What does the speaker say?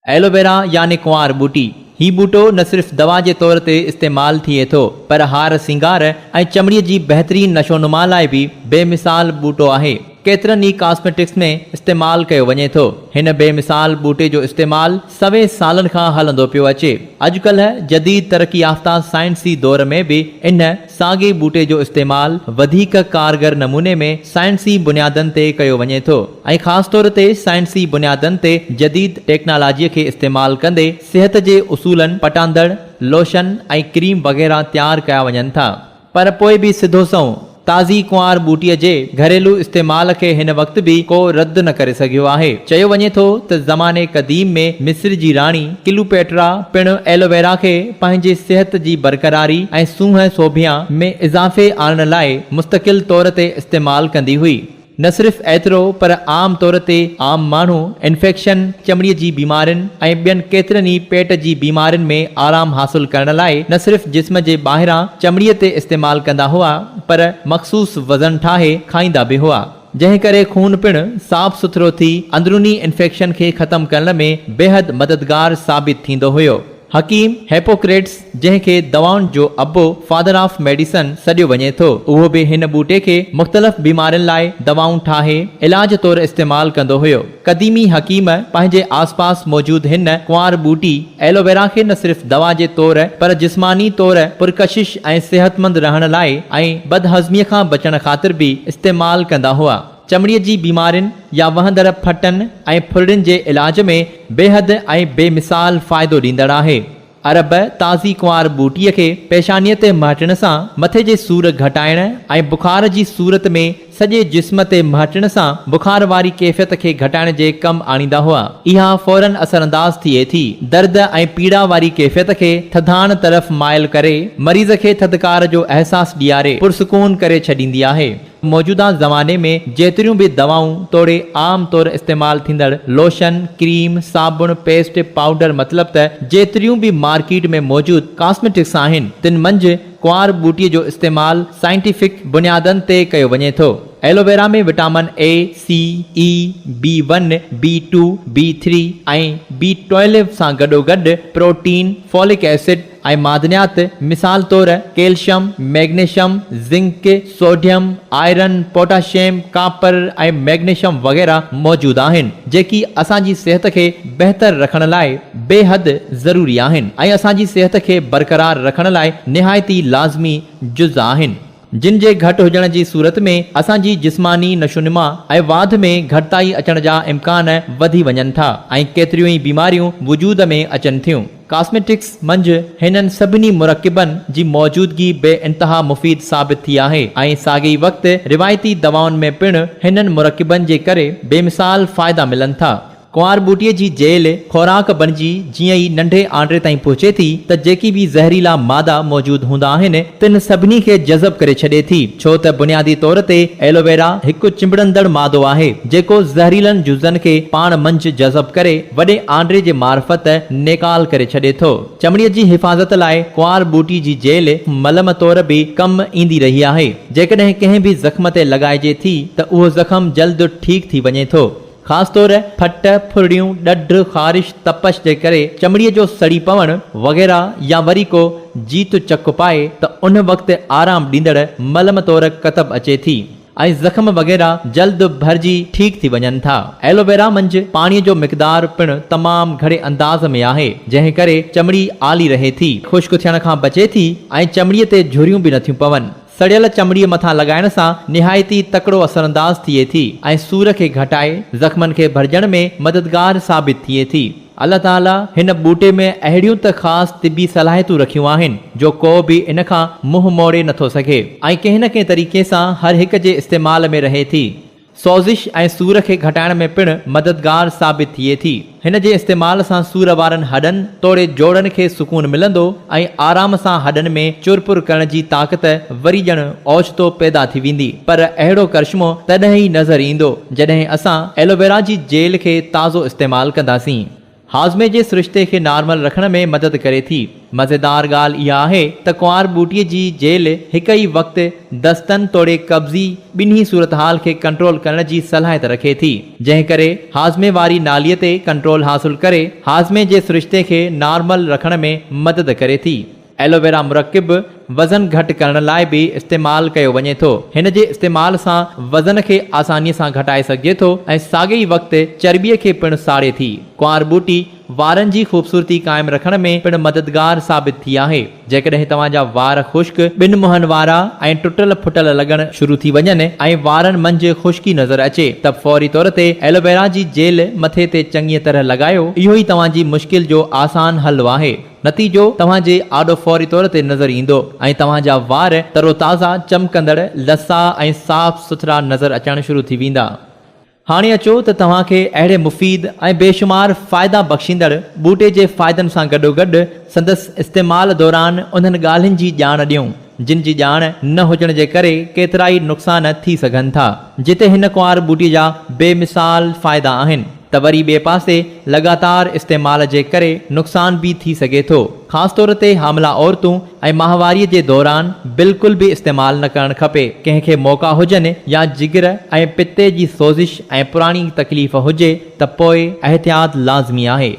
Aloe vera यानी कुंवार बूटी। ही बूटो न सिर्फ़ दवा जे तौर ते इस्तेमाल थिए थो पर हार सिंगार ऐं चमड़ीअ जी बहितरीन नशोनुमा लाइ बि बेमिसाल बूटो आहे। केतिरनि ई कॉस्मेटिक्स में इस्तेमाल कयो वञे थो। हिन बेमिसाल बूटे जो इस्तेमाल सवे सालनि खां हलंदो पियो अचे। अॼुकल्ह जदीद तरक़ी याफ़्ता साइंसी दौर में बि इन साॻे बूटे जो इस्तेमाल वधीक कारगर नमूने में साइंसी बुनियादनि ते कयो वञे थो ऐं ख़ासि तौर ते साइंसी बुनियादनि ते जदीद टेक्नोलॉजीअ खे इस्तेमाल कंदे सिहत जे उसूलनि पटांदड़ लोशन ऐं क्रीम वग़ैरह तयारु कया वञनि था। पर पोइ बि सिधो संओं ताज़ी कुंवार बूटीअ जे घरेलू इस्तेमाल खे हिन वक़्त बि को रद्द न करे सघियो आहे। चयो वञे थो त ज़माने क़दीम में मिस्र जी राणी क्लीओपेट्रा पिणु एलोवेरा खे पंहिंजे सिहत जी बरक़रारी ऐं सूंहं सोभियां में इज़ाफ़े आणण लाइ मुस्तक़िल तौर ते इस्तेमाल कंदी हुई। न सिर्फ़ एतिरो पर आम तौर ते आम माण्हू इन्फेक्शन, चमड़ीअ जी बीमारियुनि ऐं ॿियनि केतिरनि ई पेट जी बीमारियुनि में आराम हासिल करण लाइ न सिर्फ़ जिस्म जे ॿाहिरां चमड़ीअ ते इस्तेमाल कंदा हुआ पर मख़सूस वज़न ठाहे खाईंदा बि हुआ, जंहिं करे खून पिणु साफ़ सुथरो थी अंदरूनी इन्फेक्शन खे ख़त्म करण में बेहद मददगार साबित थींदो हुयो। हकीम हिपोक्रेट्स, जंहिंखे दवाउनि जो अबो फादर ऑफ मेडिसन सॾियो वञे थो, उहो बि हिन बूटे खे मुख़्तलिफ़ बीमारियुनि लाइ दवाऊं ठाहे इलाज तौरु इस्तेमाल कंदो हुयो। क़दीमी हकीम पंहिंजे आसपास मौजूदु हिन कुंवार बूटी एलोवेरा खे न सिर्फ़ दवा जे तौरु पर जिस्मानी तौरु पुरकशिश ऐं सिहतमंद रहण लाइ ऐं बदहज़मीअ खां बचण ख़ातिर बि इस्तेमाल कंदा हुआ। चमड़ीअ जी बीमारियुनि या वहंदड़ फटनि ऐं फुरड़ियुनि जे इलाज में बेहद ऐं बेमिसाल फ़ाइदो ॾींदड़ आहे। अरब ताज़ी कुंवार बूटीअ खे पेशानीअ ते महटण सां मथे जे सूर घटाइण ऐं बुखार जी सूरत में सॼे जिस्म ते महटण सां बुखार वारी कैफ़ियत खे घटाइण जे कमु आणींदा हुआ। इहा फौरन असरअंदाज थिए थी। दर्द ऐं पीड़ा वारी कैफ़ियत खे थधाण तरफ़ माइल करे मरीज़ खे थधिकार जो अहसास ॾियारे पुरसुकून करे छॾींदी आहे। मौजूदा ज़माने में जेतिरियूं बि दवाऊं तोड़े आम तौरु इस्तेमाल थींदड़ लोशन, क्रीम, साबुण, पेस्ट, पाउडर मतिलब त जेतिरियूं बि मार्केट में मौजूदु कॉस्मेटिक्स आहिनि तिन मंझि कुंवार बूटीअ जो इस्तेमाल साइंटिफिक बुनियादनि ते कयो वञे थो। एलोवेरा में vitamin A, C, E, B1, B2, B3 ऐं B12 सां गॾोगॾु प्रोटीन, फॉलिक एसिड ऐं मादनियात मिसाल तौरु calcium, magnesium, zinc, sodium, iron, potassium, copper ऐं मैग्नीशियम वग़ैरह मौजूदु आहिनि, जेकी असांजी सिहत खे बहितर रखण लाइ बेहद ज़रूरी आहिनि ऐं असांजी सिहत खे बरक़रार रखण लाइ निहायती लाज़मी जुज़ आहिनि, जिन जे घटि हुजण जी सूरत में असांजी जिस्मानी नशोनुमा ऐं वाध में घटिताई अचण जा इम्कान वधी वञनि था ऐं केतिरियूं ई बीमारियूं वजूद में अचनि थियूं। कॉस्मेटिक्स मंझि हिननि सभिनी मुरकिबनि जी मौजूदगी बे इंतहा मुफ़ीद साबित थी आहे ऐं साॻे वक़्तु रिवायती दवाउनि में पिणु हिननि मुरकिबनि जे करे बेमिसाल फ़ाइदा मिलनि था। कुंवार बूटीअ जी जेल खोराक बणिजी जीअं ई नंढे आंड्रे ताईं पहुचे थी त जेकी बि ज़हरीला मादा मौजूदु हूंदा आहिनि तिन सभिनी खे जज़ब करे छॾे थी, छो त बुनियादी तौर ते एलोवेरा हिकु चिंबड़ंदड़ मादो आहे जेको ज़हरीलनि जुज़नि खे पाण मंझि जज़ब करे वॾे आंड्रे जे मार्फत नेकाल करे छॾे थो। चमड़ीअ जी हिफ़ाज़त लाइ कुंवार बूटी जी जेल मलम तौर बि कमु ईंदी रही आहे। जेकॾहिं कंहिं बि ज़ख़्म ते लॻाइजे थी त उहो ज़ख़्म जल्द ठीकु थी वञे थो। ख़ासि तौरु फट, फुरड़ियूं, ॾढ, ख़ारिश, तपश जे करे चमड़ीअ जो सड़ी पवणु वग़ैरह या वरी को जीत चक पाए त उन वक़्तु आराम ॾींदड़ मलम तौरु कतब अचे थी ऐं ज़ख़्म वग़ैरह जल्द भरिजी ठीकु थी वञनि था। एलोवेरा मंझि पाणीअ जो मिक़दार पिणु तमामु घणे अंदाज़ में आहे, जंहिं करे चमड़ी आली रहे थी, ख़ुश्क थियण खां बचे थी ऐं चमड़ीअ ते झुरियूं बि नथियूं पवनि। सड़ियल चमड़ीअ मथां लॻाइण सां निहायती तकिड़ो असरअंदाज थिए थी ऐं सूर खे घटाए ज़ख़्मनि खे भरिजण में मददगार साबित थिए थी। अल्लाह ताला हिन बूटे में अहिड़ियूं त ख़ासि तिबी सलाहियतूं रखियूं आहिनि जो को बि इन खां मुंहुं मोड़े नथो सघे ऐं कंहिं न कंहिं तरीक़े सां हर हिक जे इस्तेमाल में रहे थी। सोज़िश ऐं सूर खे घटाइण में पिणु मददगार साबित थिए थी। हिन जे इस्तेमाल सां सूर वारनि हॾनि तोड़े जोड़नि खे सुकून मिलंदो ऐं आराम सां हॾनि में चुरपुर करण जी ताक़त वरी ॼण ओचितो पैदा थी वेंदी। पर अहिड़ो करिश्मो तॾहिं ई नज़र ईंदो जॾहिं असां एलोवेरा जी जेल खे ताज़ो इस्तेमाल कंदासीं। हाज़मे जे सिरिश्ते खे नॉर्मल रखण में मदद करे थी। मज़ेदार ॻाल्हि इहा आहे त कुंवार बूटीअ जी जेल हिक ई वक़्तु दस्तनि तोड़े कब्ज़ी ॿिन्ही सूरतहाल खे कंट्रोल करण जी सलाहियत रखे थी, जंहिं करे हाज़मे वारी नालीअ ते कंट्रोल हासिल करे हाज़मे जे सिरिश्ते खे नॉर्मल रखण में मदद करे थी। एलोवेरा मुरकिब वज़न घटि करण लाइ बि इस्तेमालु कयो वञे थो। हिन जे इस्तेमाल सां वज़न खे आसानीअ सां घटाए सघिजे थो ऐं साॻे ई वक़्तु चर्बीअ खे पिणु साड़े थी। कुंवार बूटी वारनि जी ख़ूबसूरती क़ाइमु रखण में पिणु मददगार साबित थी आहे। जेकॾहिं तव्हांजा वार ख़ुश्क ॿिनि मुंहंनि वारा ऐं टुटल फुटल लॻण शुरू थी वञनि ऐं वारनि मंझि ख़ुश्की नज़र अचे त फौरी तौर ते एलोवेरा जी जेल मथे ते चङीअ तरह लॻायो। इहो ई तव्हांजी मुश्किल जो आसान हल आहे। नतीजो तव्हांजे आॾो फौरी तौर ते नज़र ईंदो ऐं तव्हांजा वार तरोताज़ा, चमकंदड़, लसा ऐं साफ़ सुथरा नज़र अचण शुरू थी वेंदा। हाणे अचो त तव्हांखे अहिड़े मुफ़ीद ऐं बेशुमार फ़ाइदा बख़्शींदड़ बूटे जे फ़ाइदनि सां गॾोगॾु संदसि इस्तेमाल दौरान उन्हनि ॻाल्हियुनि जी ॼाण ॾियूं जिन जी ॼाण न हुजण जे करे केतिरा ई नुक़सान थी सघनि था। जिते हिन कुंवार बूटी जा बेमिसाल फ़ाइदा आहिनि त वरी ॿिए पासे लगातार इस्तेमाल जे करे नुक़सान बि थी सघे थो। ख़ासि तौर ते हामला औरतूं ऐं माहवारीअ जे दौरान बिल्कुलु बि इस्तेमालु न करणु खपे। कंहिंखे मौका हुजनि या जिगर ऐं पिते जी सोज़िश ऐं पुराणी तकलीफ़ हुजे त पोइ एहतियात लाज़मी आहे।